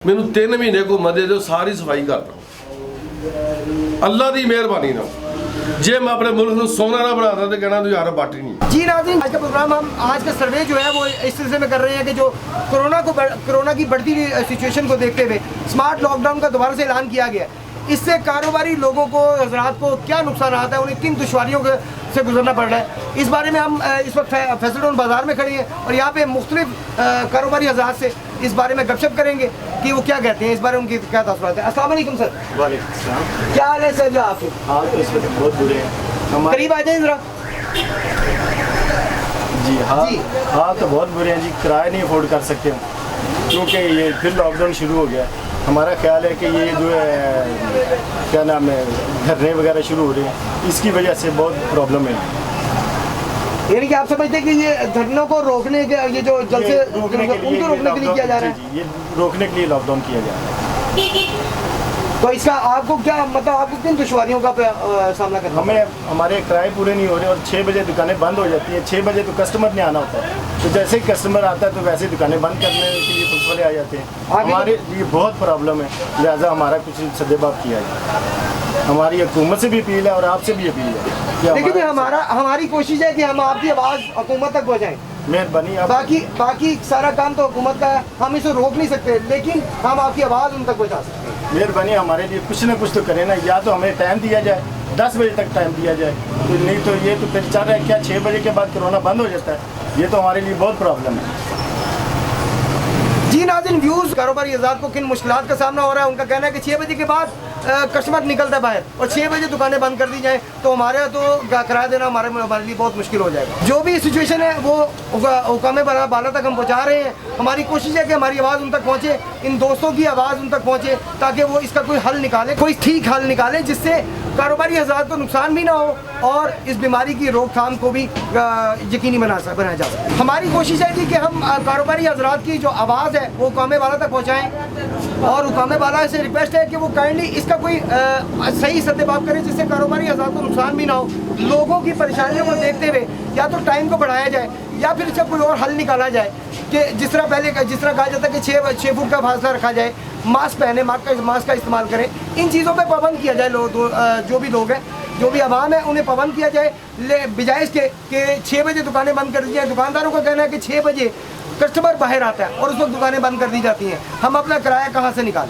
मैनू 3 महीने घूमन दे दो, सारी सफाई करता अल्लाह की मेहरबानी ना। जे मैं अपने मुल्क को सोना ना बनाता तो कहना तो यार बाटी नहीं। जी नाज़रीन, आज का प्रोग्राम हम आज का सर्वे जो है वो इस सिलसिले में कर रहे हैं कि जो कोरोना की बढ़ती हुई सिचुएशन को देखते हुए स्मार्ट लॉकडाउन का दोबारा से ऐलान किया गया है। इससे कारोबारी लोगों को, हजरात को क्या नुकसान आता है, उन्हें किन दुश्वारियों से गुजरना पड़ रहा है। इस बारे में हम इस वक्त फैसल टाउन बाज़ार में खड़े हैं और यहाँ पे मुख्तलिफ कारोबारी हजरात से इस बारे में गपशप करेंगे कि वो क्या कहते हैं, इस बारे में उनकी क्या तासुरात है। अस्सलाम वालेकुम सर। वालेकुम सलाम। क्या हाल है सर जो आपके? हाल तो इस वक्त बहुत बुरे हैं। करीब आ जाए ज़रा। जी हाल तो बहुत बुरे हैं जी, किराया नहीं अफोर्ड कर सकते हम, क्योंकि ये फिर लॉकडाउन शुरू हो गया। हमारा ख्याल है कि ये जो है क्या नाम है, धरने वगैरह शुरू हो रहे हैं, इसकी वजह से बहुत प्रॉब्लम है। यानी कि आप समझते हैं कि ये धरनों को रोकने के, ये जो जल से रोकने के लिए किया जा रहा है, ये रोकने के लिए लॉकडाउन किया जा रहा है। तो इसका आपको क्या मतलब, आपको किन दुश्वारियों का सामना करना? हमें हमारे किराए पूरे नहीं हो रहे और 6 बजे दुकानें बंद हो जाती हैं। 6 बजे तो कस्टमर नहीं आना होता है, तो जैसे ही कस्टमर आता है तो वैसे ही दुकानें बंद करने के लिए पुलिस वाले आ जाते हैं। हमारे लिए बहुत प्रॉब्लम है, लिहाजा हमारा कुछ सदेबाब किया जाए। हमारी हुकूमत से भी अपील है और आपसे भी अपील है। देखिए हमारी कोशिश है कि हम आपकी आवाज़ हुकूमत तक पहुँचाएँ। मेहरबानी। बाकी सारा काम तो हुकूमत का है, हम इसे रोक नहीं सकते, लेकिन हम आपकी आवाज़ उन तक पहुँचा सकते हैं। मेहरबानी हमारे लिए कुछ ना कुछ तो करें ना, या तो हमें टाइम दिया जाए, 10 बजे तक टाइम दिया जाए, तो नहीं तो ये तो फिर चल रहा है क्या 6 बजे के बाद कोरोना बंद हो जाता है। ये तो हमारे लिए बहुत प्रॉब्लम है। जी नाज़रीन, व्यूज़ कारोबारी आज़ाद को किन मुश्किलात का सामना हो रहा है। उनका कहना है कि 6 बजे के बाद कस्टमर निकलता है बाहर और 6 बजे दुकानें बंद कर दी जाए तो हमारे तो किराया देना हमारे लिए बहुत मुश्किल हो जाएगा। जो भी सिचुएशन है वो हुकाम बाला तक हम पहुँचा रहे हैं। हमारी कोशिश है कि हमारी आवाज़ उन तक पहुँचे, इन दोस्तों की आवाज़ उन तक पहुँचे, ताकि वो इसका कोई हल निकाले, कोई ठीक हल निकाले, जिससे कारोबारी हज़रात को नुकसान भी ना हो और इस बीमारी की रोकथाम को भी यकीनी बनाया जा सके। हमारी कोशिश है कि हम कारोबारी हज़रात की जो आवाज़ है वो हुकाम बाला तक पहुँचाएँ और हुकाम बाला से रिक्वेस्ट है कि वो काइंडली इसका कोई सही सद्देबाब करें, जिससे कारोबारी हज़रात को नुकसान भी ना हो। लोगों की परेशानियों को देखते हुए या तो टाइम को बढ़ाया जाए या फिर इसका कोई और हल निकाला जाए कि जिस तरह कहा जाता है कि 6 फुट का फासला रखा जाए, मास्क पहने, मास्क का इस्तेमाल करें। इन चीज़ों पे पाबंद किया जाए। जो भी लोग हैं, जो भी आवाम है, उन्हें पाबंद किया जाए, बजाय इसके कि 6 बजे दुकानें बंद कर दी जाए। दुकानदारों का कहना है कि 6 बजे कस्टमर बाहर आता है और उस वक्त दुकानें बंद कर दी जाती हैं। हम अपना किराया कहाँ से निकालें?